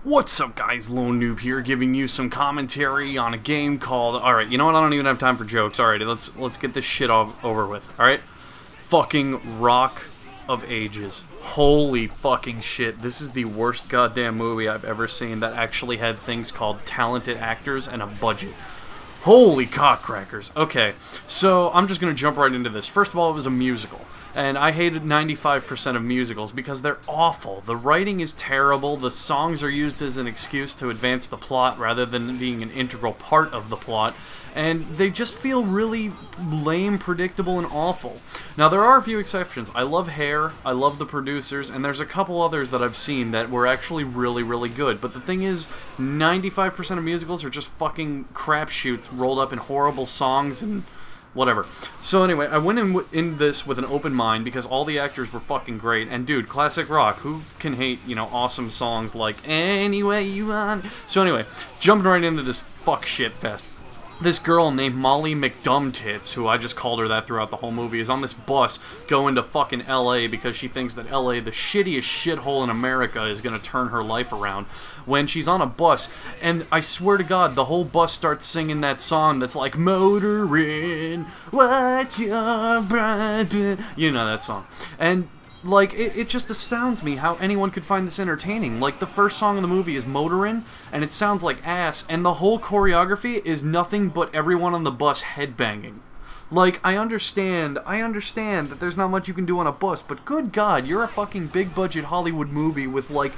What's up guys, Lone Noob here, giving you some commentary on a game called... Alright, you know what, I don't even have time for jokes. Alright, let's get this shit over with, alright? Fucking Rock of Ages. Holy fucking shit, this is the worst goddamn movie I've ever seen that actually had things called talented actors and a budget. Holy cockcrackers. Okay, so I'm just gonna jump right into this. First of all, it was a musical. And I hated 95% of musicals because they're awful. The writing is terrible, the songs are used as an excuse to advance the plot rather than being an integral part of the plot, and they just feel really lame, predictable, and awful. Now, there are a few exceptions. I love Hair, I love the producers, and there's a couple others that I've seen that were actually really, really good. But the thing is, 95% of musicals are just fucking crapshoots rolled up in horrible songs and... whatever. So anyway, I went in this with an open mind because all the actors were fucking great. And dude, classic rock, who can hate, you know, awesome songs like Any Way You Want? So anyway, jumping right into this fuck shit fest. This girl named Molly McDumtits, who I just called her that throughout the whole movie, is on this bus going to fucking LA because she thinks that LA, the shittiest shithole in America, is gonna turn her life around. When she's on a bus, and I swear to God, the whole bus starts singing that song that's like, motoring, what your brother... You know that song. And... like, it just astounds me how anyone could find this entertaining. Like, the first song in the movie is Motorin', and it sounds like ass, and the whole choreography is nothing but everyone on the bus headbanging. Like, I understand that there's not much you can do on a bus, but good God, you're a fucking big-budget Hollywood movie with, like,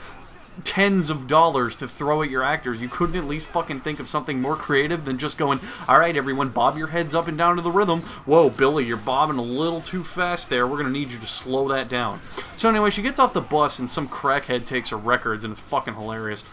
tens of dollars to throw at your actors. You couldn't at least fucking think of something more creative than just going, alright everyone, bob your heads up and down to the rhythm. Whoa, Billy, you're bobbing a little too fast there. We're gonna need you to slow that down. So anyway, she gets off the bus and some crackhead takes her records and it's fucking hilarious.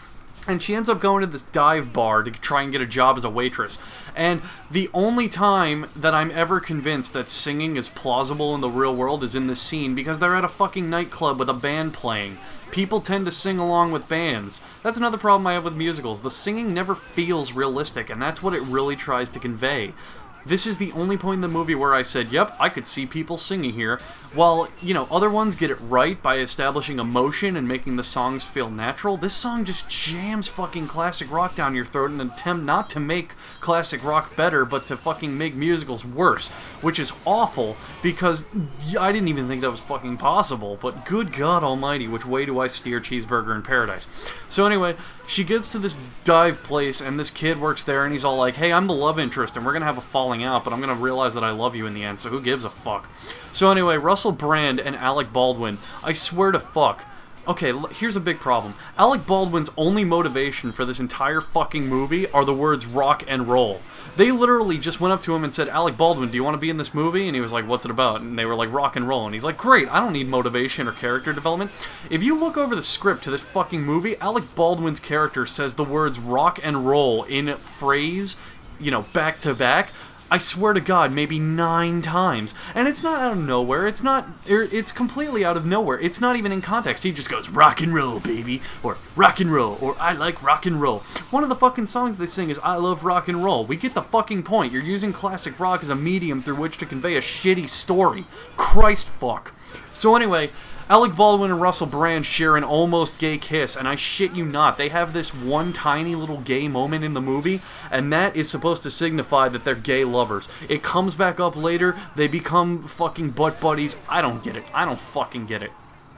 And she ends up going to this dive bar to try and get a job as a waitress. And the only time that I'm ever convinced that singing is plausible in the real world is in this scene, because they're at a fucking nightclub with a band playing. People tend to sing along with bands. That's another problem I have with musicals. The singing never feels realistic, and that's what it really tries to convey. This is the only point in the movie where I said, yep, I could see people singing here. While, you know, other ones get it right by establishing emotion and making the songs feel natural, this song just jams fucking classic rock down your throat in an attempt not to make classic rock better, but to fucking make musicals worse. Which is awful, because I didn't even think that was fucking possible, but good God almighty, which way do I steer Cheeseburger in Paradise? So anyway, she gets to this dive place, and this kid works there, and he's all like, hey, I'm the love interest, and we're gonna have a falling out, but I'm gonna realize that I love you in the end, so who gives a fuck? So anyway, Russell Brand and Alec Baldwin, I swear to fuck. Okay, here's a big problem. Alec Baldwin's only motivation for this entire fucking movie are the words rock and roll. They literally just went up to him and said, Alec Baldwin, do you want to be in this movie? And he was like, what's it about? And they were like, rock and roll. And he's like, great, I don't need motivation or character development. If you look over the script to this fucking movie, Alec Baldwin's character says the words rock and roll in phrase, you know, back to back. I swear to God, maybe 9 times. And it's not out of nowhere. It's completely out of nowhere. It's not even in context. He just goes, rock and roll, baby. Or rock and roll. Or I like rock and roll. One of the fucking songs they sing is I love rock and roll. We get the fucking point. You're using classic rock as a medium through which to convey a shitty story. Christ fuck. So anyway, Alec Baldwin and Russell Brand share an almost gay kiss, and I shit you not, they have this one tiny little gay moment in the movie, and that is supposed to signify that they're gay lovers. It comes back up later, they become fucking butt buddies. I don't get it. I don't fucking get it.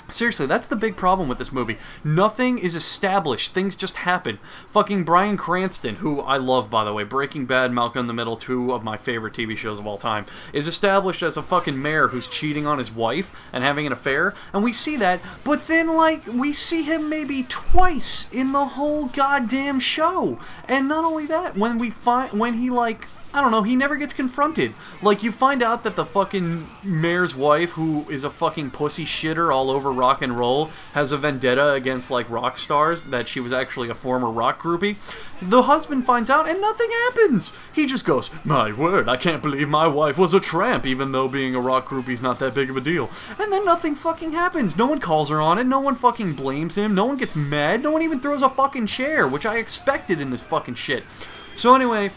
Seriously, that's the big problem with this movie. Nothing is established. Things just happen. Fucking Bryan Cranston, who I love, by the way, Breaking Bad, Malcolm in the Middle, 2 of my favorite TV shows of all time, is established as a fucking mayor who's cheating on his wife and having an affair, and we see that, but then, like, we see him maybe twice in the whole goddamn show. And not only that, when he, like... I don't know, he never gets confronted. Like, you find out that the fucking mayor's wife, who is a fucking pussy shitter all over rock and roll, has a vendetta against, like, rock stars, that she was actually a former rock groupie. The husband finds out and nothing happens! He just goes, my word, I can't believe my wife was a tramp, even though being a rock groupie's not that big of a deal. And then nothing fucking happens. No one calls her on it, no one fucking blames him, no one gets mad, no one even throws a fucking chair, which I expected in this fucking shit. So anyway...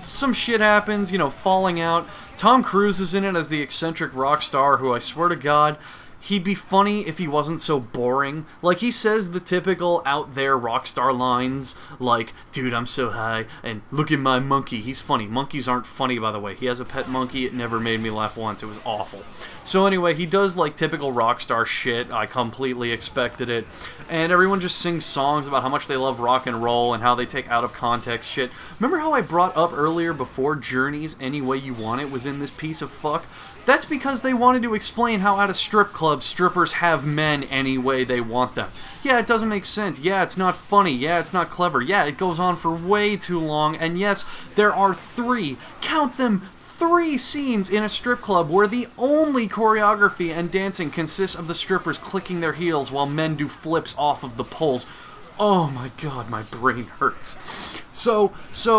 some shit happens, you know, falling out. Tom Cruise is in it as the eccentric rock star who, I swear to God, he'd be funny if he wasn't so boring. Like, he says the typical out there rock star lines, like, dude, I'm so high, and look at my monkey. He's funny. Monkeys aren't funny, by the way. He has a pet monkey. It never made me laugh once. It was awful. So anyway, he does, like, typical rock star shit. I completely expected it. And everyone just sings songs about how much they love rock and roll and how they take out of context shit. Remember how I brought up earlier before Journey's Any Way You Want It was in this piece of fuck? That's because they wanted to explain how at a strip club, strippers have men any way they want them. Yeah, it doesn't make sense. Yeah, it's not funny. Yeah, it's not clever. Yeah, it goes on for way too long. And yes, there are count them, 3 scenes in a strip club where the only choreography and dancing consists of the strippers clicking their heels while men do flips off of the poles. Oh my god, my brain hurts. So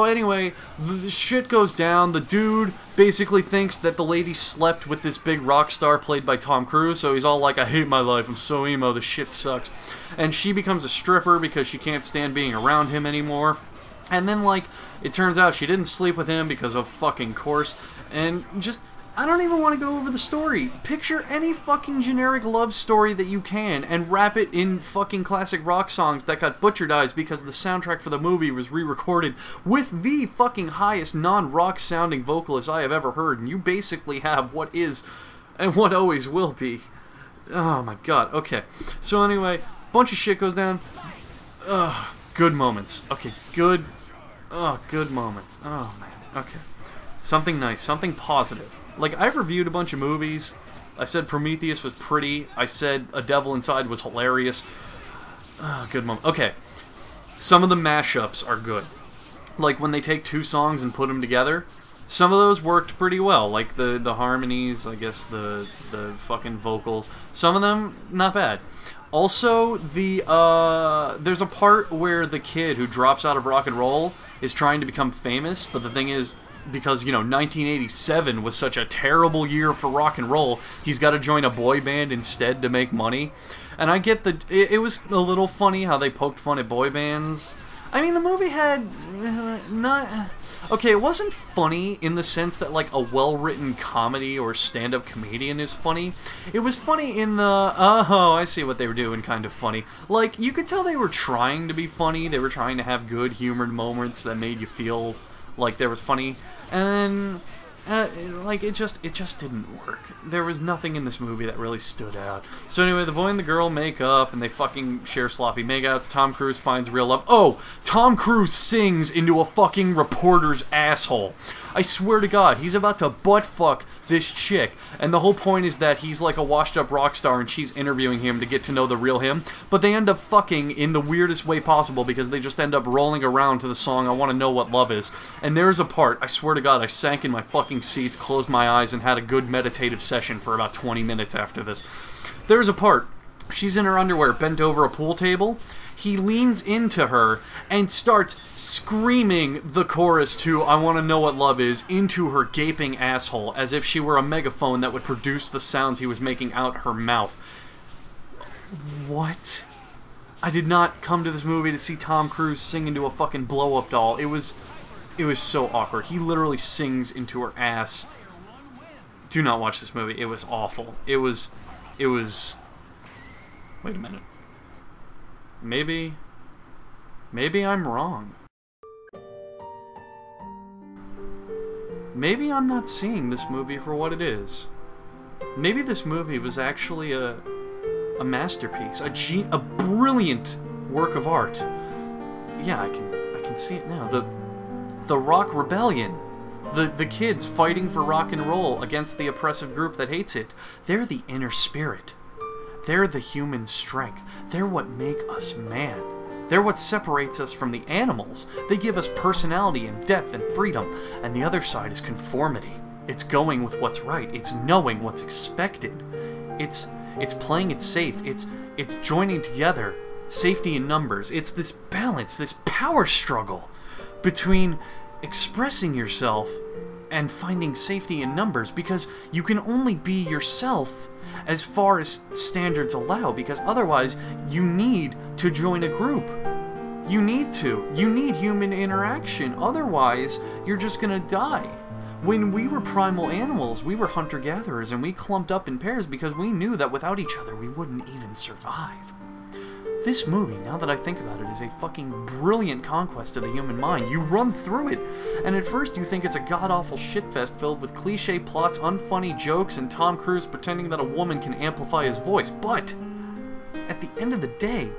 anyway, the shit goes down. The dude basically thinks that the lady slept with this big rock star played by Tom Cruise, so he's all like, I hate my life, I'm so emo, this shit sucks. And she becomes a stripper because she can't stand being around him anymore. And then, like, it turns out she didn't sleep with him because of fucking course. And just, I don't even want to go over the story. Picture any fucking generic love story that you can and wrap it in fucking classic rock songs that got butcheredized because the soundtrack for the movie was re-recorded with the fucking highest non-rock sounding vocalist I have ever heard. And you basically have what is and what always will be. Oh my god. Okay. So anyway, bunch of shit goes down. Good moments. Okay, good moments. Oh man. Okay. Something nice, something positive. Like, I've reviewed a bunch of movies. I said Prometheus was pretty. I said A Devil Inside was hilarious. Good moment. Okay. Some of the mashups are good. Like, when they take 2 songs and put them together, some of those worked pretty well. Like, the harmonies, I guess, the fucking vocals. Some of them, not bad. Also, there's a part where the kid who drops out of rock and roll is trying to become famous, but the thing is, because, you know, 1987 was such a terrible year for rock and roll, he's got to join a boy band instead to make money. And I get it was a little funny how they poked fun at boy bands. I mean, the movie had okay, it wasn't funny in the sense that, like, a well-written comedy or stand-up comedian is funny. It was funny in the, oh, I see what they were doing kind of funny. Like, you could tell they were trying to be funny. They were trying to have good humored moments that made you feel like there was funny, and like, it just didn't work. There was nothing in this movie that really stood out. So anyway, the boy and the girl make up, and they fucking share sloppy makeouts. Tom Cruise finds real love. Oh! Tom Cruise sings into a fucking reporter's asshole. I swear to God, he's about to butt-fuck this chick, and the whole point is that he's like a washed-up rock star and she's interviewing him to get to know the real him, but they end up fucking in the weirdest way possible because they just end up rolling around to the song I Want to Know What Love Is. And there's a part, I swear to God, I sank in my fucking seats, closed my eyes, and had a good meditative session for about 20 minutes after this. There's a part, she's in her underwear, bent over a pool table. He leans into her and starts screaming the chorus to I Want to Know What Love Is into her gaping asshole as if she were a megaphone that would produce the sounds he was making out her mouth. What? I did not come to this movie to see Tom Cruise sing into a fucking blow-up doll. It was so awkward. He literally sings into her ass. Do not watch this movie. It was awful. It was... Wait a minute. Maybe I'm wrong. Maybe I'm not seeing this movie for what it is. Maybe this movie was actually a masterpiece, a brilliant work of art. Yeah, I can see it now. The rock rebellion. The kids fighting for rock and roll against the oppressive group that hates it. They're the inner spirit. They're the human strength. They're what make us man. They're what separates us from the animals. They give us personality and depth and freedom. And the other side is conformity. It's going with what's right. It's knowing what's expected. It's playing it safe. It's joining together. Safety in numbers. It's this balance, this power struggle between expressing yourself and finding safety in numbers, because you can only be yourself as far as standards allow, because otherwise you need to join a group. You need human interaction, otherwise you're just gonna die. When we were primal animals, we were hunter-gatherers, and we clumped up in pairs because we knew that without each other we wouldn't even survive. This movie, now that I think about it, is a fucking brilliant conquest of the human mind. You run through it, and at first you think it's a god-awful shitfest filled with cliché plots, unfunny jokes, and Tom Cruise pretending that a woman can amplify his voice. But at the end of the day,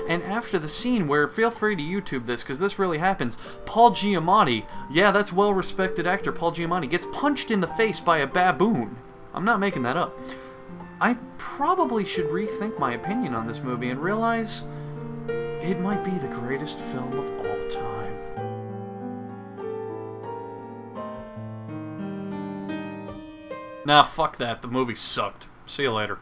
and after the scene where, feel free to YouTube this, because this really happens, Paul Giamatti, yeah, that's well-respected actor Paul Giamatti, gets punched in the face by a baboon. I'm not making that up. I probably should rethink my opinion on this movie and realize it might be the greatest film of all time. Nah, fuck that. The movie sucked. See you later.